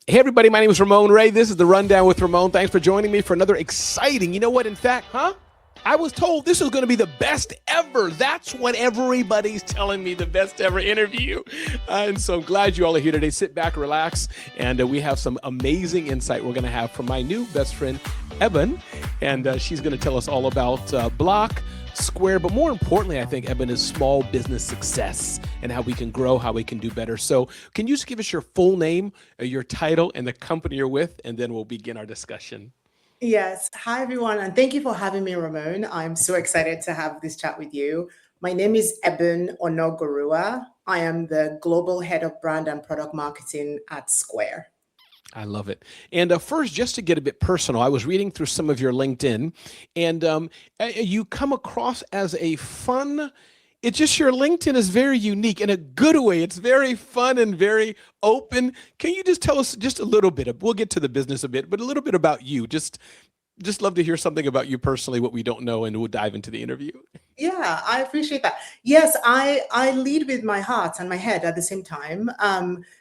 Hey, everybody, my name is Ramon Ray. This is the Rundown with Ramon. Thanks for joining me for another exciting, you know what, in fact, I was told this was going to be the best ever. That's what everybody's telling me, the best ever interview. And so I'm glad you all are here today. Sit back, relax, and we have some amazing insight we're going to have from my new best friend, Ebun. And she's going to tell us all about Block, Square, but more importantly, I think, Ebun, is small business success and how we can grow, how we can do better. So can you just give us your full name, your title, and the company you're with, and then we'll begin our discussion. Yes. Hi, everyone. And thank you for having me, Ramon. I'm so excited to have this chat with you. My name is Ebun Onogorua. I am the Global Head of Brand and Product Marketing at Square. I love it. And first, just to get a bit personal, I was reading through some of your LinkedIn, and you come across as a fun. It's just your LinkedIn is very unique in a good way. It's very fun and very open. Can you just tell us just a little bit? We'll get to the business a bit, but a little bit about you. Just love to hear something about you personally, what we don't know, and we'll dive into the interview. Yeah, I appreciate that. Yes, I lead with my heart and my head at the same time.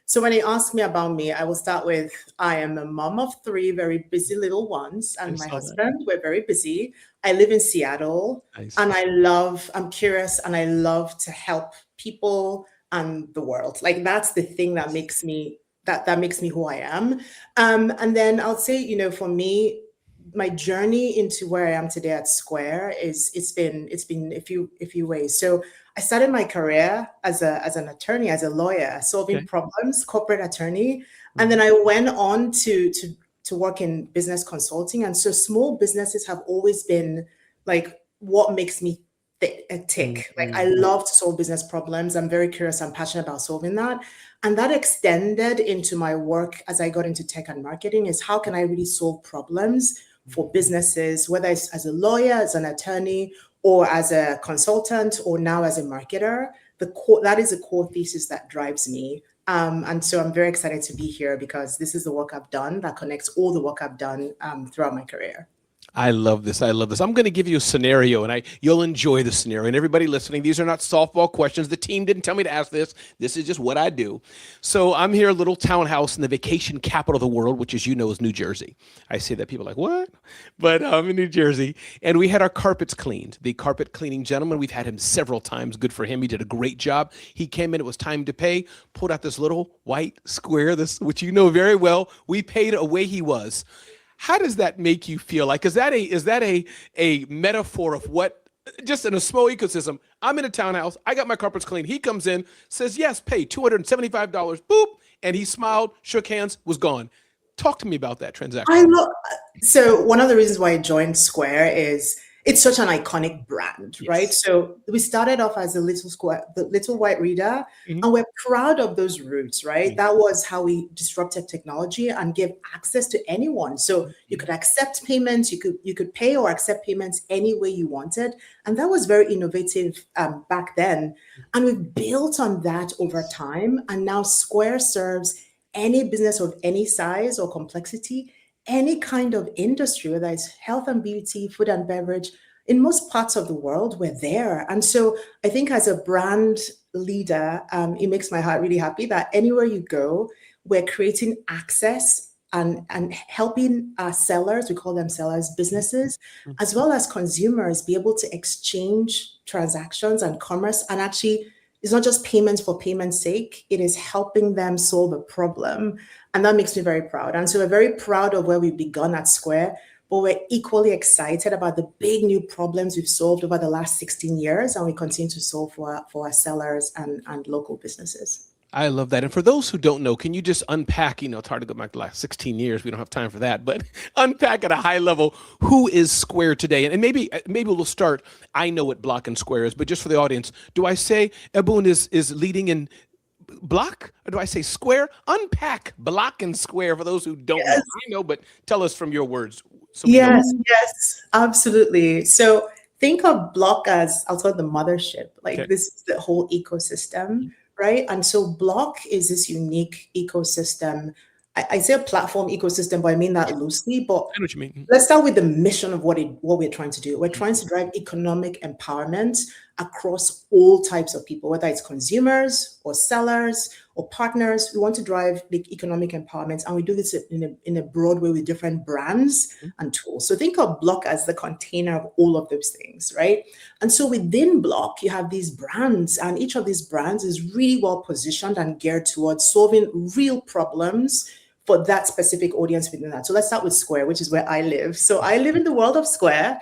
So when you ask me about me, I will start with I am a mom of three very busy little ones, I and my saw that. husband. We're very busy. I live in Seattle, Nice. and I'm curious, and I love to help people and the world. Like that's the thing that makes me that makes me who I am. And then I'll say, for me, my journey into where I am today at Square is it's been a few ways. So I started my career as an attorney, as a lawyer, solving Okay. problems, corporate attorney, and then I went on to work in business consulting. And so small businesses have always been like what makes me tick. Like I Mhm. love to solve business problems. I'm very curious. I'm passionate about solving that. And that extended into my work as I got into tech and marketing is how can I really solve problems for businesses, whether it's as a lawyer, as an attorney, or as a consultant, or now as a marketer. That is a core thesis that drives me. And so I'm very excited to be here because this is the work I've done that connects all the work I've done throughout my career. I love this. I love this. I'm going to give you a scenario, and you'll enjoy the scenario. And everybody listening, these are not softball questions. The team didn't tell me to ask this. This is just what I do. So I'm here, a little townhouse in the vacation capital of the world, which, as you know, is New Jersey. I say that people are like, what? But I'm in New Jersey, and we had our carpets cleaned. The carpet cleaning gentleman, we've had him several times. Good for him. He did a great job. He came in. It was time to pay. Pulled out this little white square, this which you know very well. We paid away he was. How does that make you feel? Like, is that a metaphor of what just in a small ecosystem? I'm in a townhouse. I got my carpets clean. He comes in, says yes, pay $275. Boop, and he smiled, shook hands, was gone. Talk to me about that I transaction. love so one of the reasons why I joined Square is it's such an iconic brand, right? Yes. So we started off as a little square, the little white reader, Mhm. and we're proud of those roots, right? That was how we disrupted technology and gave access to anyone. So you could accept payments, you could pay or accept payments any way you wanted, and that was very innovative back then. And we've built on that over time, and now Square serves any business of any size or complexity, any kind of industry, whether it's health and beauty, food and beverage, in most parts of the world, we're there. And so I think as a brand leader, it makes my heart really happy that anywhere you go, we're creating access and helping our sellers, we call them sellers, businesses, as well as consumers be able to exchange transactions and commerce and actually it's not just payments for payment's sake, it is helping them solve a problem. And that makes me very proud. And so we're very proud of where we've begun at Square, but we're equally excited about the big new problems we've solved over the last 16 years and we continue to solve for our sellers and local businesses. I love that. And for those who don't know, can you just unpack? It's hard to go back the last 16 years. We don't have time for that, but unpack at a high level who is Square today. And maybe we'll start. I know what Block and Square is, but just for the audience, do I say Ebun is leading in Block, or do I say Square? Unpack Block and Square for those who don't know. Yes, I know, but tell us from your words so we know. yes, absolutely. So think of Block as I'll call it the mothership. Like Okay. this is the whole ecosystem, right? And so Block is this unique ecosystem. I say a platform ecosystem, but I mean that Yeah, loosely. But I know what you mean. let's start with the mission of what we're trying to do. We're trying to drive economic empowerment across all types of people, whether it's consumers or sellers or partners. We want to drive big economic empowerment, and we do this in a broad way with different brands and tools. So think of Block as the container of all of those things, right? And so within Block, you have these brands, and each of these brands is really well positioned and geared towards solving real problems for that specific audience within that. So let's start with Square, which is where I live. So I live in the world of Square.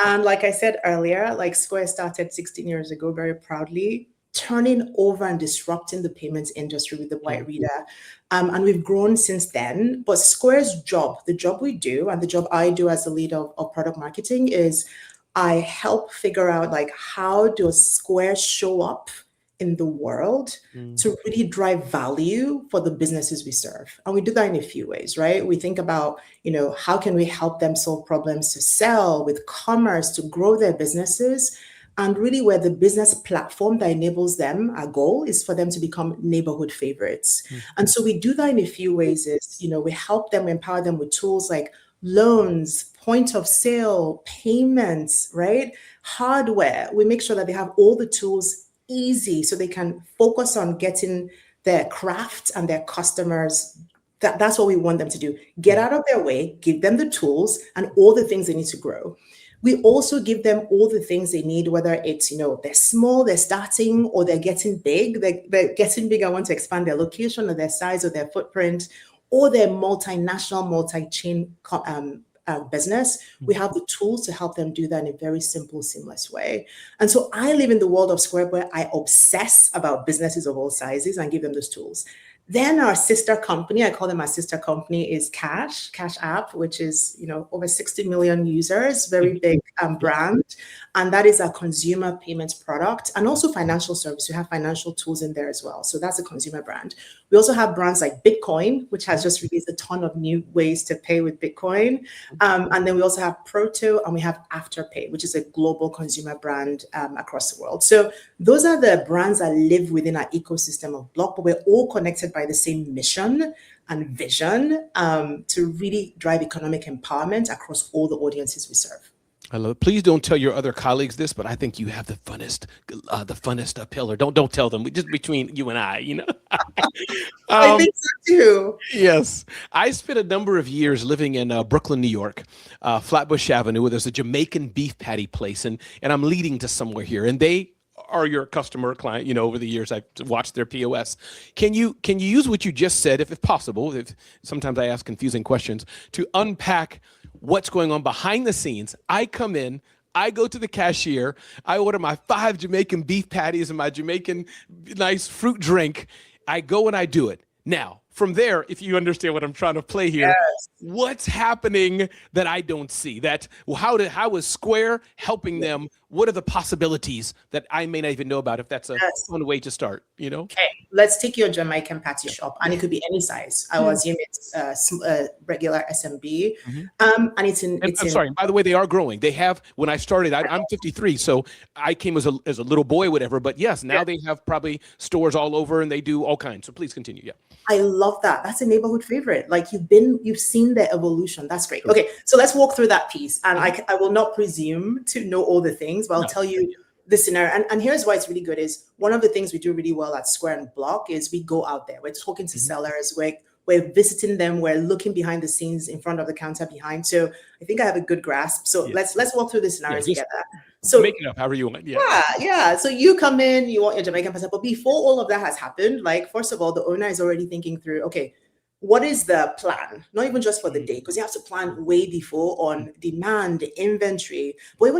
And like I said earlier, like Square started 16 years ago, very proudly, turning over and disrupting the payments industry with the white reader. And we've grown since then. But Square's job, the job we do, and the job I do as the lead of product marketing is I help figure out like how does Square show up in the world to really drive value for the businesses we serve. And we do that in a few ways, right? We think about, how can we help them solve problems to sell with commerce, to grow their businesses. And really where the business platform that enables them, our goal is for them to become neighborhood favorites. And so we do that in a few ways is, we help them, empower them with tools like loans, point of sale, payments, right? Hardware. We make sure that they have all the tools easy so they can focus on getting their craft and their customers. That's what we want them to do. Get out of their way, give them the tools and all the things they need to grow. We also give them all the things they need, whether it's, they're small, they're starting, or they're getting big. They're getting big and want to expand their location or their size or their footprint, or their multinational, multi-chain business. We have the tools to help them do that in a very simple, seamless way. And so I live in the world of Square where I obsess about businesses of all sizes and give them those tools. Then our sister company, I call them our sister company, is Cash App, which is, over 60 million users, very big brand. And that is our consumer payments product and also financial service. We have financial tools in there as well. So that's a consumer brand. We also have brands like Bitcoin, which has just released a ton of new ways to pay with Bitcoin. And then we also have Proto and we have Afterpay, which is a global consumer brand across the world. So those are the brands that live within our ecosystem of Block, but we're all connected by the same mission and vision to really drive economic empowerment across all the audiences we serve. I love it. Please don't tell your other colleagues this, but I think you have the funnest pillar. Don't tell them. Just between you and I, I think so too. Yes, I spent a number of years living in Brooklyn, New York, Flatbush Avenue, where there's a Jamaican beef patty place, and I'm leading to somewhere here, and they are your customer or client. Over the years I've watched their POS. Can you use what you just said, if possible? If sometimes I ask confusing questions, to unpack what's going on behind the scenes. I come in, I go to the cashier, I order my 5 Jamaican beef patties and my Jamaican nice fruit drink. I go and I do it. Now, from there, if you understand what I'm trying to play here, Yes. what's happening that I don't see? How is Square helping them? What are the possibilities that I may not even know about? If that's a fun way to start, Okay, let's take your Jamaican patty shop, and it could be any size. I was in regular SMB, and it's in. I'm sorry. By the way, they are growing. They have. When I started, I'm 53, so I came as a little boy, whatever. But yes, now they have probably stores all over, and they do all kinds. So please continue. Yeah. I love that. That's a neighborhood favorite. Like you've seen the evolution. That's great. Okay, so let's walk through that piece. And I will not presume to know all the things, but I'll tell you the scenario. And here's why it's really good is one of the things we do really well at Square and Block is we go out there. We're talking to sellers. We're visiting them. We're looking behind the scenes in front of the counter behind. So I think I have a good grasp. So let's walk through the scenario together. So make it up however you want. Yeah. So you come in, you want your Jamaican passport, but before all of that has happened, like first of all, the owner is already thinking through, okay, what is the plan? Not even just for the day, because you have to plan way before on demand, inventory. But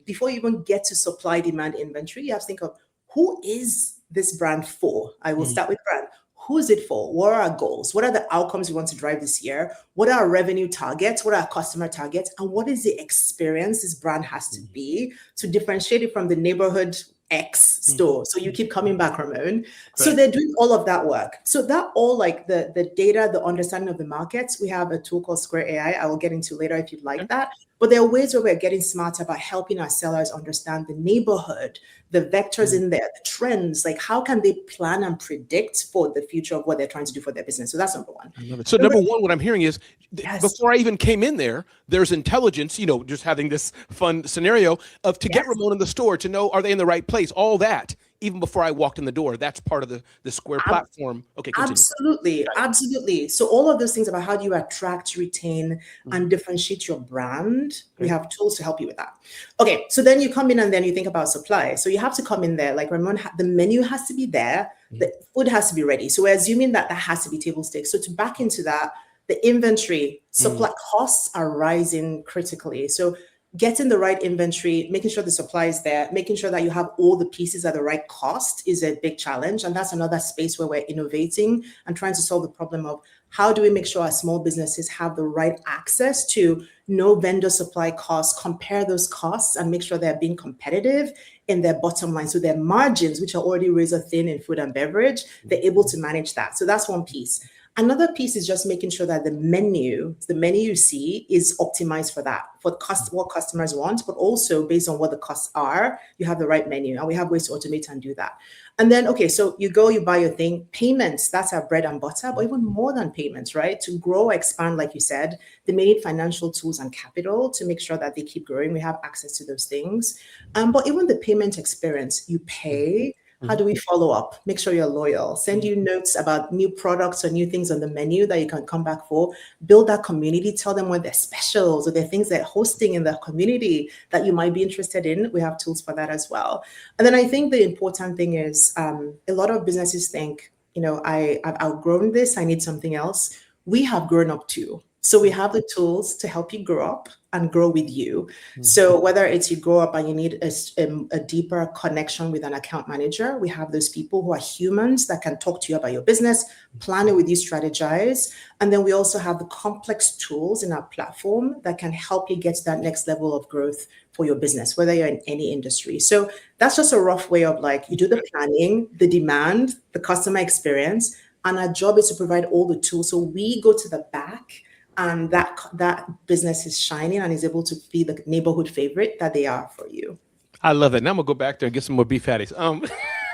before you even get to supply, demand, inventory, you have to think of who is this brand for? I will start with brand. Who is it for? What are our goals? What are the outcomes we want to drive this year? What are our revenue targets? What are our customer targets? And what is the experience this brand has to be to differentiate it from the neighborhood X store? So you keep coming back, Ramon. So they're doing all of that work. So that all like the data, the understanding of the markets, we have a tool called Square AI. I will get into later if you'd like that. But there are ways where we're getting smarter about helping our sellers understand the neighborhood, the vectors in there, the trends, like how can they plan and predict for the future of what they're trying to do for their business. So that's number one. I love it. So number one, what I'm hearing is Yes. before I even came in there, there's intelligence, just having this fun scenario of to get Yes. Ramon in the store, to know, are they in the right place? All that, even before I walked in the door, that's part of the Square platform. Okay, continue. Absolutely. Absolutely. So all of those things about how do you attract, retain, and differentiate your brand, we have tools to help you with that. Okay. So then you come in and then you think about supply. So you have to come in there, like Ramon, the menu has to be there. The food has to be ready. So we're assuming that that has to be table stakes. So to back into that, the inventory, supply costs are rising critically. So getting the right inventory, making sure the supply is there, making sure that you have all the pieces at the right cost is a big challenge. And that's another space where we're innovating and trying to solve the problem of how do we make sure our small businesses have the right access to know vendor supply costs, compare those costs, and make sure they're being competitive in their bottom line. So their margins, which are already razor thin in food and beverage, they're able to manage that. So that's one piece. Another piece is just making sure that the menu you see is optimized for that, for what customers want, but also based on what the costs are, you have the right menu. And we have ways to automate and do that. And then, okay, so you go, you buy your thing. Payments, that's our bread and butter, but even more than payments, right? To grow, expand, like you said, they may need financial tools and capital to make sure that they keep growing. We have access to those things. But even the payment experience, you pay. How do we follow up? Make sure you're loyal. Send you notes about new products or new things on the menu that you can come back for. Build that community. Tell them when they're specials or they're things they're hosting in the community that you might be interested in. We have tools for that as well. And then I think the important thing is a lot of businesses think, I've outgrown this. I need something else. We have grown up too. So we have the tools to help you grow up and grow with you. So whether it's you grow up and you need a deeper connection with an account manager, we have those people who are humans that can talk to you about your business, plan it with you, strategize. And then we also have the complex tools in our platform that can help you get to that next level of growth for your business, whether you're in any industry. So that's just a rough way of like, you do the planning, the demand, the customer experience, and our job is to provide all the tools. So we go to the back and that business is shining and is able to be the neighborhood favorite that they are for you. I love it. Now I'm gonna go back there and get some more beef patties.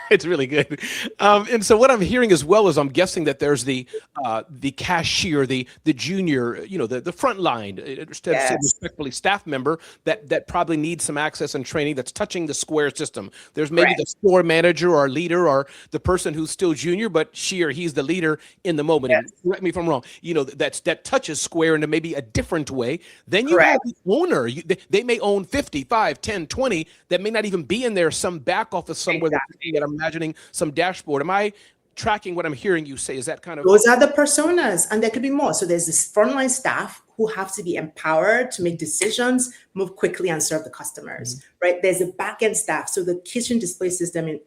It's really good. And so what I'm hearing as well is I'm guessing that there's the cashier, the junior, the front line, respectfully staff member that probably needs some access and training that's touching the Square system. There's maybe the store manager or leader or the person who's still junior, but she or he's the leader in the moment. And correct me if I'm wrong. That touches Square in a maybe a different way. Then you have the owner. They may own 50, 5, 10, 20 that may not even be in there, some back office somewhere that I'm imagining some dashboard. Am I tracking what I'm hearing you say? Is that kind of... Those are the personas, and there could be more. So there's this frontline staff who have to be empowered to make decisions, move quickly, and serve the customers, right? There's a back-end staff. So the kitchen display system in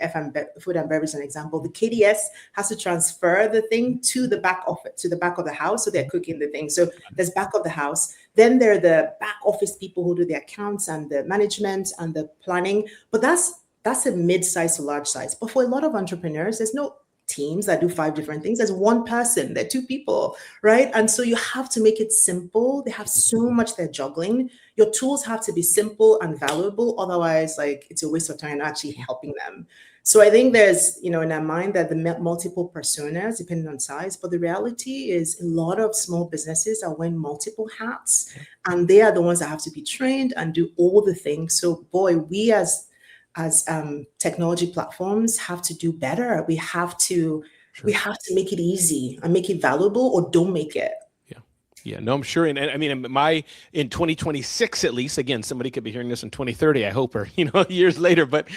food and beverage is an example. The KDS has to transfer the thing to the back office, to the back of the house. So they're cooking the thing. So there's back of the house. Then there are the back office people who do the accounts and the management and the planning. But that's a mid-size to large size. But for a lot of entrepreneurs, there's no teams that do 5 different things. There's one person, they're 2 people, right? And so you have to make it simple. They have so much they're juggling. Your tools have to be simple and valuable. Otherwise, it's a waste of time actually helping them. So I think there's, in our mind that the multiple personas, depending on size, but the reality is a lot of small businesses are wearing multiple hats, and they are the ones that have to be trained and do all the things. So boy, we as technology platforms have to do better. We have to make it easy and make it valuable, or don't make it. Yeah, no, I'm sure. And I mean, in 2026, at least, again, somebody could be hearing this in 2030, I hope, or, years later. But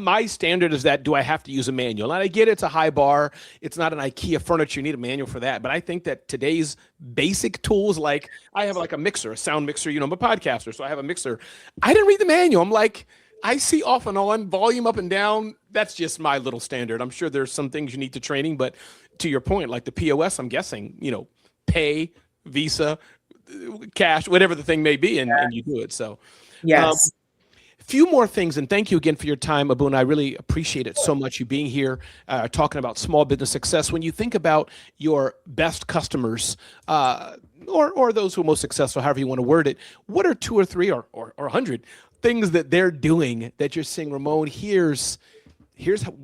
my standard is that, do I have to use a manual? And I get it's a high bar. It's not an IKEA furniture. You need a manual for that. But I think that today's basic tools, like I have like a mixer, a sound mixer, I'm a podcaster, so I have a mixer. I didn't read the manual. I'm like, I see off and on, volume up and down. That's just my little standard. I'm sure there's some things you need to training, but to your point, like the POS, I'm guessing, pay, Visa, cash, whatever the thing may be, and you do it. So, yes. few more things, and thank you again for your time, Ebun. I really appreciate it so much, you being here, talking about small business success. When you think about your best customers, or those who are most successful, however you want to word it, what are 2 or 3 or 100 things that they're doing that you're saying, Ramon, here's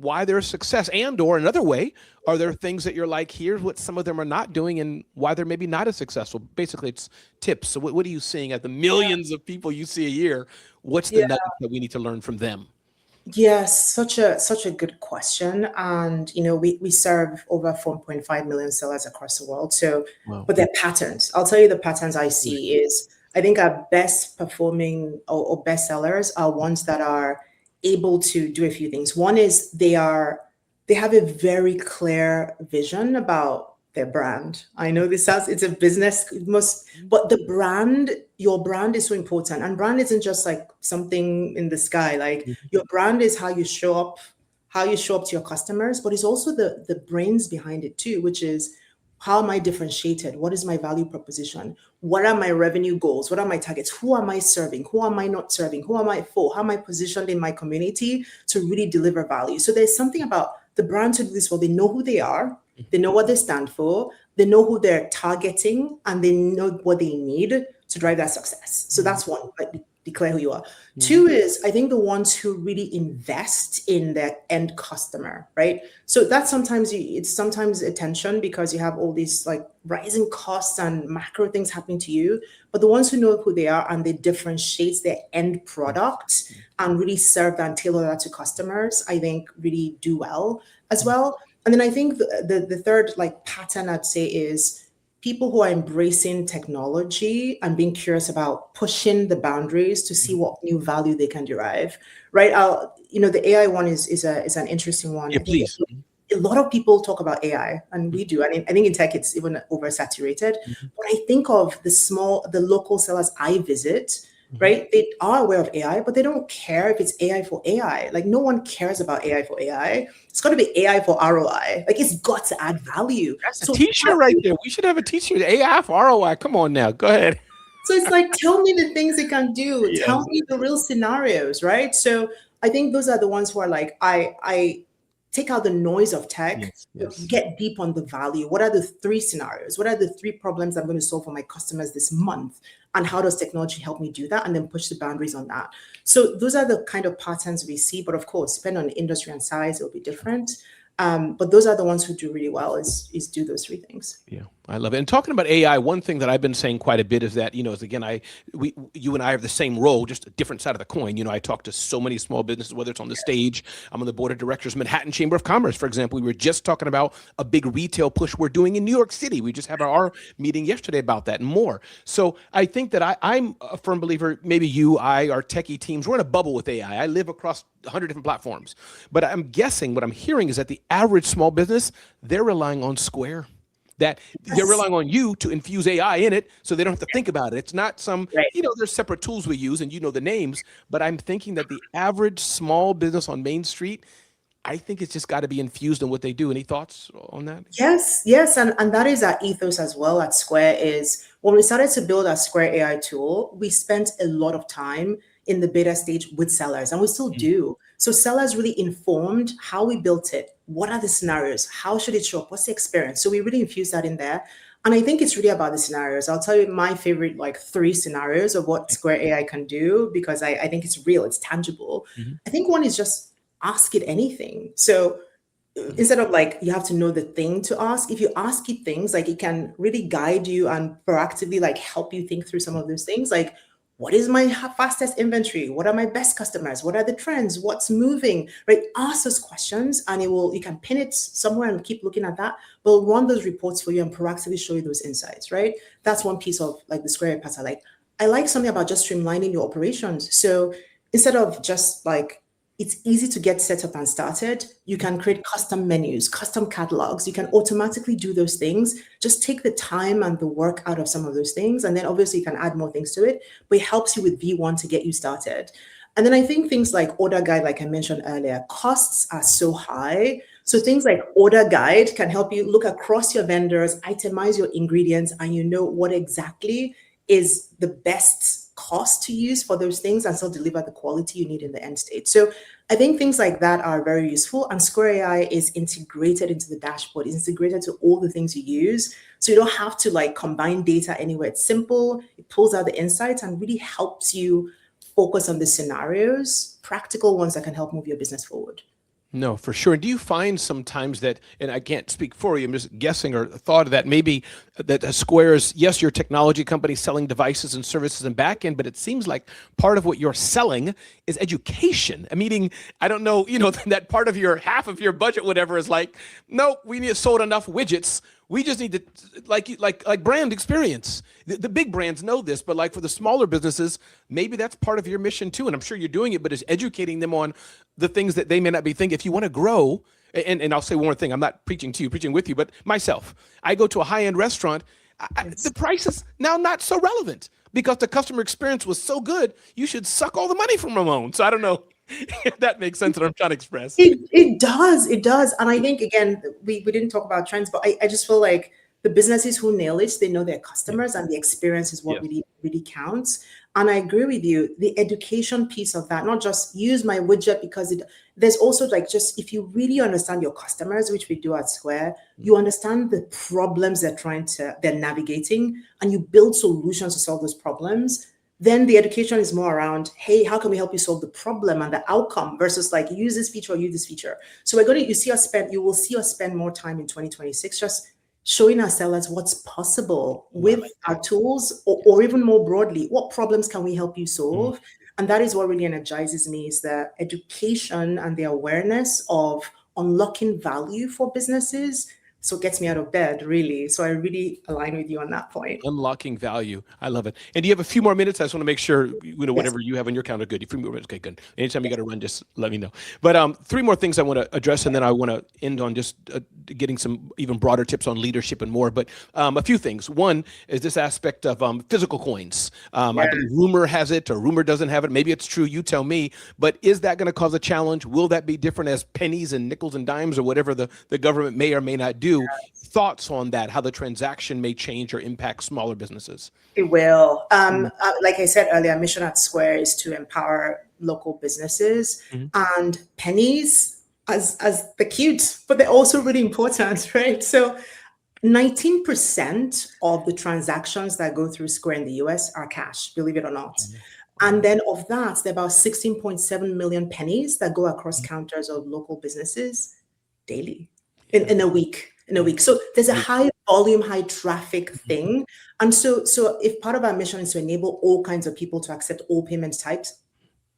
why they're a success? And or another way, are there things that you're like, here's what some of them are not doing and why they're maybe not as successful? Basically, it's tips. So what are you seeing at the millions of people you see a year? What's the nugget that we need to learn from them? Yes, such a good question. And we serve over 4.5 million sellers across the world. So, Wow. but they're patterns. I'll tell you the patterns I see is I think our best performing or best sellers are ones that are able to do a few things. One is they have a very clear vision about their brand. I know it's a business but your brand is so important. And brand isn't just like something in the sky. Like your brand is how you show up to your customers, but it's also the brains behind it too, which is how am I differentiated? What is my value proposition? What are my revenue goals? What are my targets? Who am I serving? Who am I not serving? Who am I for? How am I positioned in my community to really deliver value? So there's something about the brand to do this well. They know who they are. They know what they stand for. They know who they're targeting, and they know what they need to drive that success. So that's one, like declare who you are. Two is, I think, the ones who really invest in their end customer, right? So that's it's sometimes attention because you have all these like rising costs and macro things happening to you. But the ones who know who they are and they differentiate their end product and really serve that and tailor that to customers, I think really do well as well. And then I think the third like pattern I'd say is people who are embracing technology and being curious about pushing the boundaries to see what new value they can derive, right? The AI one is an interesting one. Yeah, please. A lot of people talk about AI, and we do. I think in tech it's even oversaturated. But I think of the local sellers I visit, right? They are aware of AI, but they don't care if it's AI for AI. Like no one cares about AI for AI. It's got to be AI for ROI. Like it's got to add value. That's a t-shirt right there. We should have a t-shirt. AI for ROI. Come on now. Go ahead. So it's like, tell me the things it can do. Yes. Tell me the real scenarios, right? So I think those are the ones who are like, I take out the noise of tech, get deep on the value. What are the 3 scenarios? What are the 3 problems I'm going to solve for my customers this month? And how does technology help me do that? And then push the boundaries on that. So those are the kind of patterns we see. But of course, depending on the industry and size, it'll be different. But those are the ones who do really well is do those 3 things. Yeah, I love it. And talking about AI, one thing that I've been saying quite a bit is that, is again, you and I have the same role, just a different side of the coin. I talk to so many small businesses, whether it's on the stage, I'm on the board of directors, Manhattan Chamber of Commerce, for example. We were just talking about a big retail push we're doing in New York City. We just had our meeting yesterday about that and more. So I think that I'm a firm believer, maybe our techie teams, we're in a bubble with AI. I live across 100 different platforms. But I'm guessing what I'm hearing is that the average small business, they're relying on Square. That they're relying on you to infuse AI in it so they don't have to think about it. It's not some, there's separate tools we use and the names, but I'm thinking that the average small business on Main Street, I think it's just got to be infused in what they do. Any thoughts on that? Yes. And that is our ethos as well at Square is when we started to build our Square AI tool, we spent a lot of time in the beta stage with sellers, and we still do. So sellers really informed how we built it. What are the scenarios? How should it show up? What's the experience? So we really infused that in there. And I think it's really about the scenarios. I'll tell you my favorite 3 scenarios of what Square AI can do, because I think it's real, it's tangible. I think one is just ask it anything. So instead of you have to know the thing to ask, if you ask it things, it can really guide you and proactively help you think through some of those things. What is my fastest inventory? What are my best customers? What are the trends? What's moving? Right? Ask those questions and you can pin it somewhere and keep looking at that. But it'll run those reports for you and proactively show you those insights, right? That's one piece of the Square part I like something about just streamlining your operations. So instead of just it's easy to get set up and started. You can create custom menus, custom catalogs. You can automatically do those things. Just take the time and the work out of some of those things. And then obviously you can add more things to it, but it helps you with V1 to get you started. And then I think things like Order Guide, like I mentioned earlier, costs are so high. So things like Order Guide can help you look across your vendors, itemize your ingredients, and what exactly is the best cost to use for those things and still deliver the quality you need in the end state. So I think things like that are very useful, and Square AI is integrated into the dashboard, it's integrated to all the things you use. So you don't have to like combine data anywhere. It's simple, it pulls out the insights and really helps you focus on the scenarios, practical ones that can help move your business forward. No, for sure. And do you find sometimes that, and I can't speak for you, I'm just guessing or thought of that maybe that Square's, yes, your technology company selling devices and services and back end, but it seems like part of what you're selling is education. Meaning, I don't know, that part of your half of your budget, whatever, is like, no, we need sold enough widgets. We just need to like brand experience. The big brands know this, but like for the smaller businesses, maybe that's part of your mission too. And I'm sure you're doing it, but it's educating them on the things that they may not be thinking. If you want to grow, and I'll say one more thing, I'm not preaching to you, preaching with you, but myself, I go to a high-end restaurant, the price is now not so relevant because the customer experience was so good, you should suck all the money from Ramon. So I don't know if that makes sense what I'm trying to express. It does. And I think, again, we didn't talk about trends, but I just feel like the businesses who nail it, they know their customers, and the experience is what really, really counts. And I agree with you, the education piece of that, not just use my widget because there's also like, just if you really understand your customers, which we do at Square, you understand the problems they're navigating, and you build solutions to solve those problems. Then the education is more around, hey, how can we help you solve the problem and the outcome versus like use this feature or use this feature. So you will see us spend more time in 2026 just showing our sellers what's possible with our tools, or even more broadly, what problems can we help you solve? And that is what really energizes me, is the education and the awareness of unlocking value for businesses. So it gets me out of bed, really. So I really align with you on that point. Unlocking value. I love it. And do you have a few more minutes? I just want to make sure, whatever you have on your calendar, good. A few more minutes, okay, good. Anytime you got to run, just let me know. But three more things I want to address, and then I want to end on just getting some even broader tips on leadership and more. But a few things. One is this aspect of physical coins. I believe rumor has it, or rumor doesn't have it. Maybe it's true. You tell me. But is that going to cause a challenge? Will that be different as pennies and nickels and dimes, or whatever the government may or may not do? Thoughts on that, how the transaction may change or impact smaller businesses? It will. Like I said earlier, mission at Square is to empower local businesses, and pennies as they're cute, but they're also really important, right? So 19% of the transactions that go through Square in the US are cash, believe it or not. And then of that, there are about 16.7 million pennies that go across counters of local businesses daily in a week. So there's a high volume, high traffic thing. And so if part of our mission is to enable all kinds of people to accept all payment types,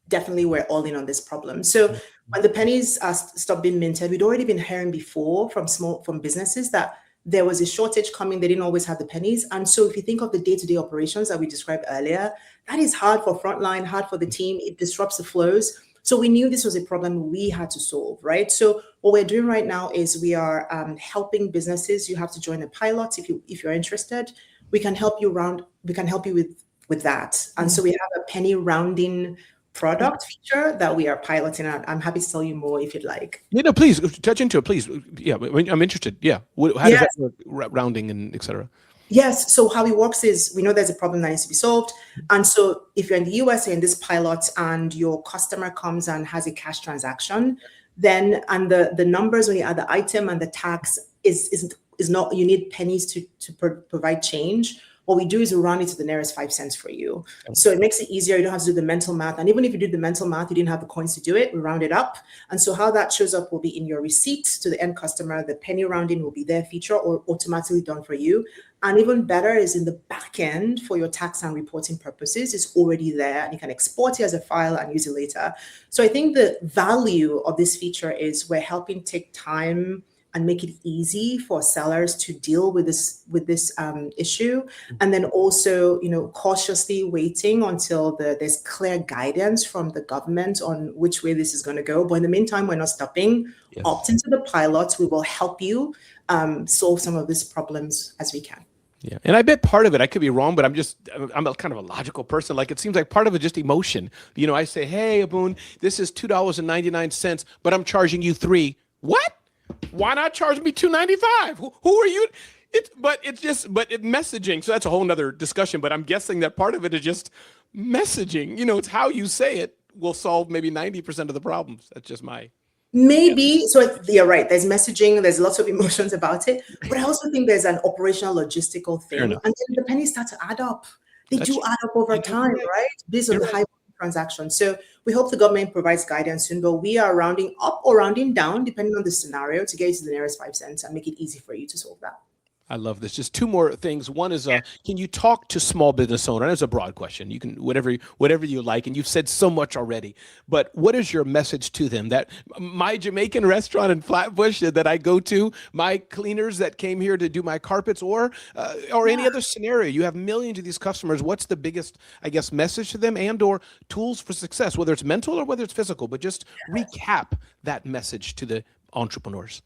definitely we're all in on this problem. So when the pennies stopped being minted, we'd already been hearing before from businesses that there was a shortage coming. They didn't always have the pennies. And so if you think of the day-to-day operations that we described earlier, that is hard for frontline, hard for the team. It disrupts the flows. So we knew this was a problem we had to solve, right? So what we're doing right now is we are helping businesses. You have to join a pilot if you're interested. We can help you with that. And so we have a penny rounding product feature that we are piloting out. I'm happy to tell you more if you'd like. No, please touch into it, please. Yeah, I'm interested. Yeah, how does that work, rounding and et cetera? Yes. So how it works is we know there's a problem that needs to be solved. And so if you're in the US, you're in this pilot and your customer comes and has a cash transaction, then, and the numbers when you add the item and the tax is not, you need pennies to provide change. What we do is we round it to the nearest 5 cents for you. So it makes it easier. You don't have to do the mental math. And even if you do the mental math, you didn't have the coins to do it, we round it up. And so how that shows up will be in your receipt to the end customer. The penny rounding will be their feature or automatically done for you. And even better is in the back end for your tax and reporting purposes, it's already there and you can export it as a file and use it later. So I think the value of this feature is we're helping take time and make it easy for sellers to deal with this issue, and then also, cautiously waiting until there's clear guidance from the government on which way this is going to go. But in the meantime, we're not stopping. Opt into the pilots. We will help you solve some of these problems as we can. Yeah, and I bet part of it, I could be wrong, but I'm a kind of a logical person. Like it seems like part of it just emotion. I say, hey, Ebun, this is $2.99, but I'm charging you $3. What? Why not charge me $2.95? Who are you? But it's messaging. So that's a whole nother discussion. But I'm guessing that part of it is just messaging. It's how you say it will solve maybe 90% of the problems. That's just my. Maybe. So you're right. There's messaging. There's lots of emotions about it. But I also think there's an operational logistical Fair thing. enough. And then the pennies start to add up. They That's do add up over time, right? Based on the high transactions. So we hope the government provides guidance soon, but we are rounding up or rounding down, depending on the scenario, to get you to the nearest 5 cents and make it easy for you to solve that. I love this. Just two more things. One is, can you talk to small business owner? It's a broad question. You can whatever you like, and you've said so much already. But what is your message to them? That my Jamaican restaurant in Flatbush that I go to, my cleaners that came here to do my carpets, or any other scenario. You have millions of these customers. What's the biggest, I guess, message to them and/or tools for success, whether it's mental or whether it's physical? But just recap that message to the entrepreneurs.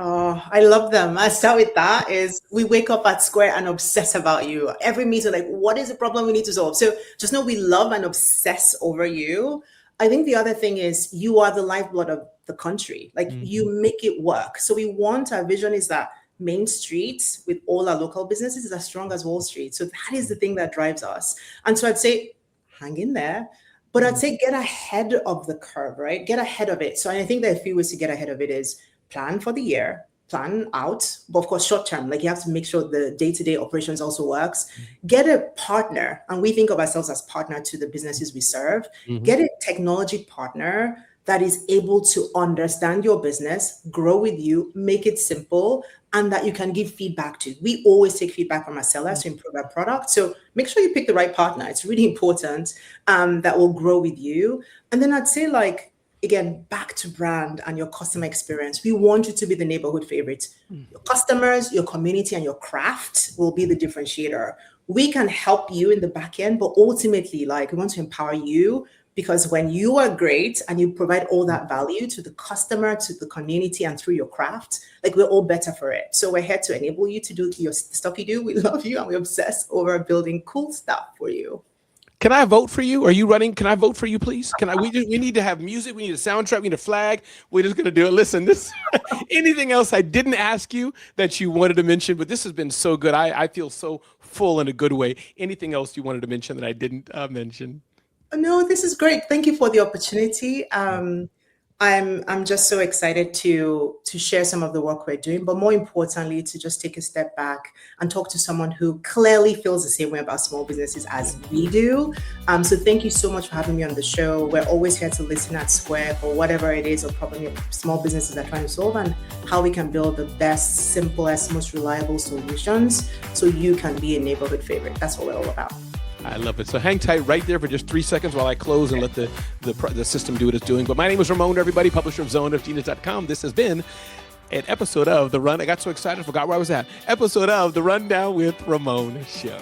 Oh, I love them. I start with that is we wake up at Square and obsess about you. Every meeting, like, what is the problem we need to solve? So just know we love and obsess over you. I think the other thing is you are the lifeblood of the country. Like you make it work. So our vision is that Main Street with all our local businesses is as strong as Wall Street. So that is the thing that drives us. And so I'd say, hang in there. But I'd say get ahead of the curve, right? Get ahead of it. So I think there are a few ways to get ahead of it is plan for the year, plan out, but of course, short term, like you have to make sure the day-to-day operations also works. Get a partner, and we think of ourselves as partner to the businesses we serve. Get a technology partner that is able to understand your business, grow with you, make it simple, and that you can give feedback to. We always take feedback from our sellers to improve our product. So make sure you pick the right partner. It's really important that will grow with you. And then I'd say, again, back to brand and your customer experience. We want you to be the neighborhood favorite. Your customers, your community, and your craft will be the differentiator. We can help you in the back end, but ultimately, we want to empower you, because when you are great and you provide all that value to the customer, to the community, and through your craft, we're all better for it. So we're here to enable you to do your stuff you do. We love you and we obsess over building cool stuff for you. Can I vote for you? Are you running? Can I vote for you, please? We need to have music. We need a soundtrack. We need a flag. We're just going to do it. Listen, anything else I didn't ask you that you wanted to mention, but this has been so good. I feel so full in a good way. Anything else you wanted to mention that I didn't mention? No, this is great. Thank you for the opportunity. I'm just so excited to share some of the work we're doing, but more importantly, to just take a step back and talk to someone who clearly feels the same way about small businesses as we do. So thank you so much for having me on the show. We're always here to listen at Square for whatever it is or problem your small businesses are trying to solve, and how we can build the best, simplest, most reliable solutions so you can be a neighborhood favorite. That's what we're all about. I love it. So hang tight right there for just 3 seconds while I close and let the system do what it's doing. But my name is Ramon, everybody, publisher of ZoneOfGenius.com. This has been an episode of The Run. I got so excited, I forgot where I was at. Episode of The Rundown with Ramon Show.